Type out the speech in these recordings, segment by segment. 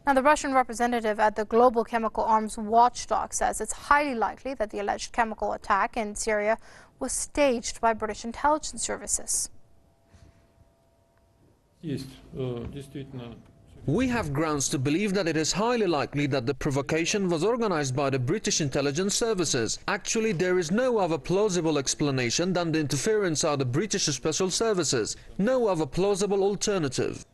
Now, the Russian representative at the Global Chemical Arms Watchdog says it's highly likely that the alleged chemical attack in Syria was staged by British intelligence services. We have grounds to believe that it is highly likely that the provocation was organized by the British intelligence services. Actually, there is no other plausible explanation than the interference of the British special services. No other plausible alternative.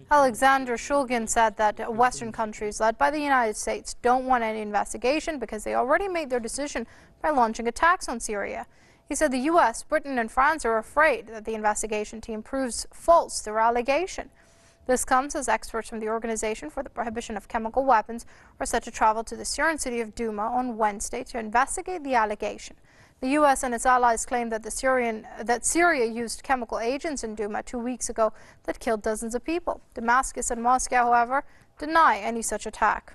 Alexander Shulgin said that Western countries led by the United States don't want any investigation because they already made their decision by launching attacks on Syria. He said the U.S., Britain and France are afraid that the investigation team proves false their allegation. This comes as experts from the Organization for the Prohibition of Chemical Weapons are set to travel to the Syrian city of Douma on Wednesday to investigate the allegation. The U.S. and its allies claim that Syria used chemical agents in Douma 2 weeks ago that killed dozens of people. Damascus and Moscow, however, deny any such attack.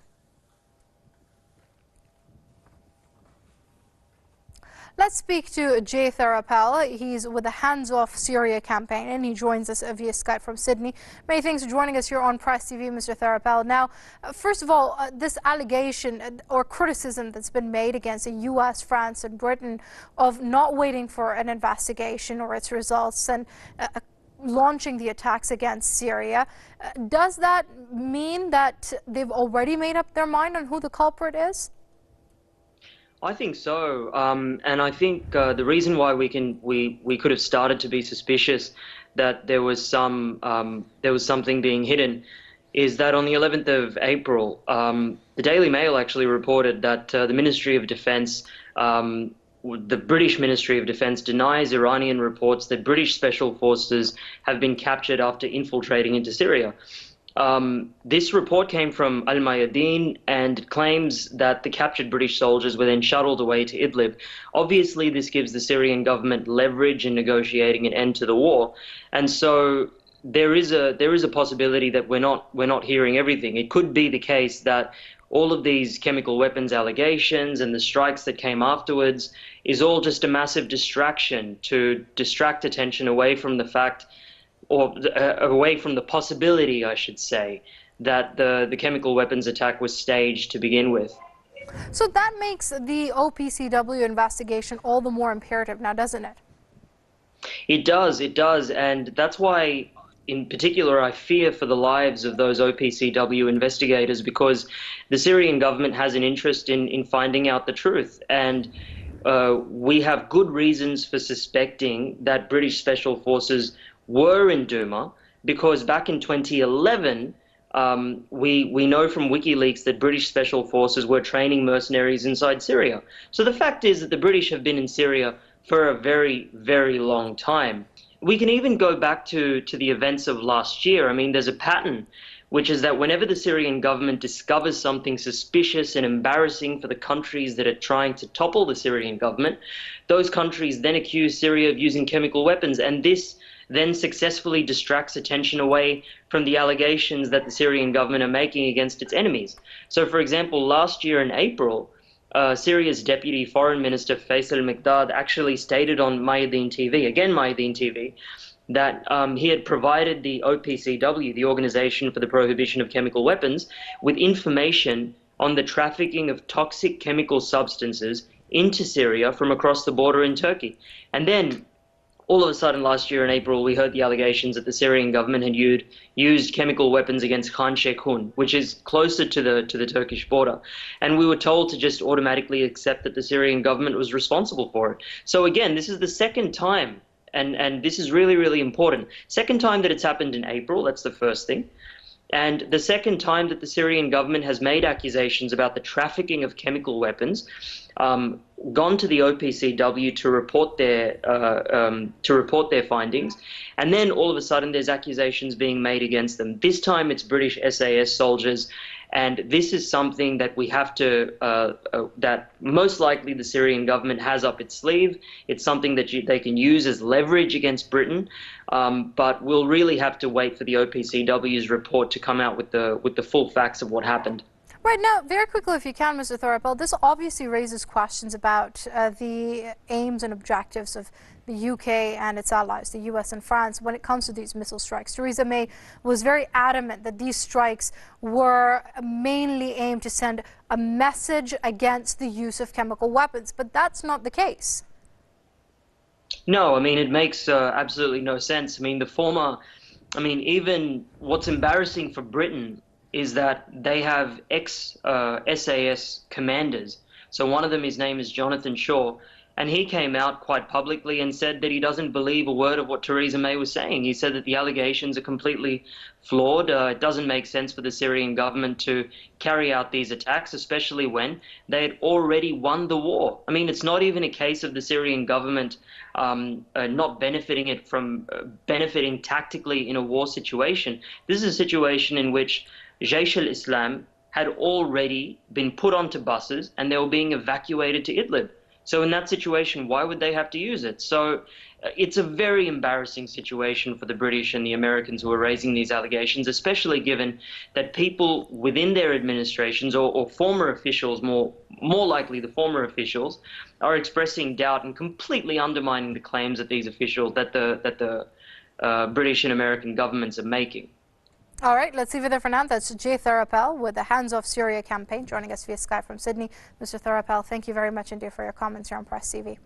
Let's speak to Jay Therapel. He's with the Hands Off Syria campaign, and he joins us via Skype from Sydney. Many thanks for joining us here on Press TV, Mr. Therapel. Now, first of all, this allegation or criticism that's been made against the U.S., France and Britain of not waiting for an investigation or its results and launching the attacks against Syria, does that mean that they've already made up their mind on who the culprit is? I think so, and I think the reason why we could have started to be suspicious that there was something being hidden is that on the 11th of April, the Daily Mail actually reported that the Ministry of Defence, the British Ministry of Defence, denies Iranian reports that British special forces have been captured after infiltrating into Syria. This report came from Al-Mayadeen and claims that the captured British soldiers were then shuttled away to Idlib. Obviously, this gives the Syrian government leverage in negotiating an end to the war, and so there is a possibility that we're not hearing everything. It could be the case that all of these chemical weapons allegations and the strikes that came afterwards is all just a massive distraction to distract attention away from the fact, or away from the possibility, I should say, that the chemical weapons attack was staged to begin with. So that makes the OPCW investigation all the more imperative now, doesn't it? It does, and that's why, in particular, I fear for the lives of those OPCW investigators, because the Syrian government has an interest in finding out the truth, and we have good reasons for suspecting that British special forces were in Douma, because back in 2011, we know from WikiLeaks that British special forces were training mercenaries inside Syria. So the fact is that the British have been in Syria for a very, very long time. We can even go back to the events of last year. I mean, there's a pattern, which is that whenever the Syrian government discovers something suspicious and embarrassing for the countries that are trying to topple the Syrian government, those countries then accuse Syria of using chemical weapons, and this then successfully distracts attention away from the allegations that the Syrian government are making against its enemies. So, for example, last year in April, Syria's Deputy Foreign Minister Faisal Miqdad actually stated on Mayadeen TV, again Mayadeen TV, that he had provided the OPCW, the Organization for the Prohibition of Chemical Weapons, with information on the trafficking of toxic chemical substances into Syria from across the border in Turkey. And then all of a sudden last year in April, we heard the allegations that the Syrian government had used chemical weapons against Khan Sheikhun, which is closer to the Turkish border. And we were told to just automatically accept that the Syrian government was responsible for it. So again, this is the second time, and this is really, really important. Second time that it's happened in April, that's the first thing. And the second time that the Syrian government has made accusations about the trafficking of chemical weapons, gone to the OPCW to report their findings, and then all of a sudden there's accusations being made against them. This time it's British SAS soldiers, and this is something that we have to, that most likely the Syrian government has up its sleeve. It's something that they can use as leverage against Britain, but we'll really have to wait for the OPCW's report to come out with the full facts of what happened. Right now, very quickly, if you can, Mr. Thorapel, this obviously raises questions about the aims and objectives of the UK and its allies, the US and France, when it comes to these missile strikes. Theresa May was very adamant that these strikes were mainly aimed to send a message against the use of chemical weapons, but that's not the case. No, I mean, it makes absolutely no sense. I mean, even what's embarrassing for Britain is that they have ex-SAS commanders. So one of them, his name is Jonathan Shaw, and he came out quite publicly and said that he doesn't believe a word of what Theresa May was saying. He said that the allegations are completely flawed. It doesn't make sense for the Syrian government to carry out these attacks, especially when they had already won the war. I mean, it's not even a case of the Syrian government not benefiting tactically in a war situation. This is a situation in which Jaish al-Islam had already been put onto buses and they were being evacuated to Idlib. So in that situation, why would they have to use it? So it's a very embarrassing situation for the British and the Americans who are raising these allegations, especially given that people within their administrations or former officials, more likely the former officials, are expressing doubt and completely undermining the claims that these officials, that the British and American governments are making. All right, let's leave it there for now. That's Jay Thorapel with the Hands Off Syria campaign joining us via Skype from Sydney. Mr. Thorapel, thank you very much indeed for your comments here on Press TV.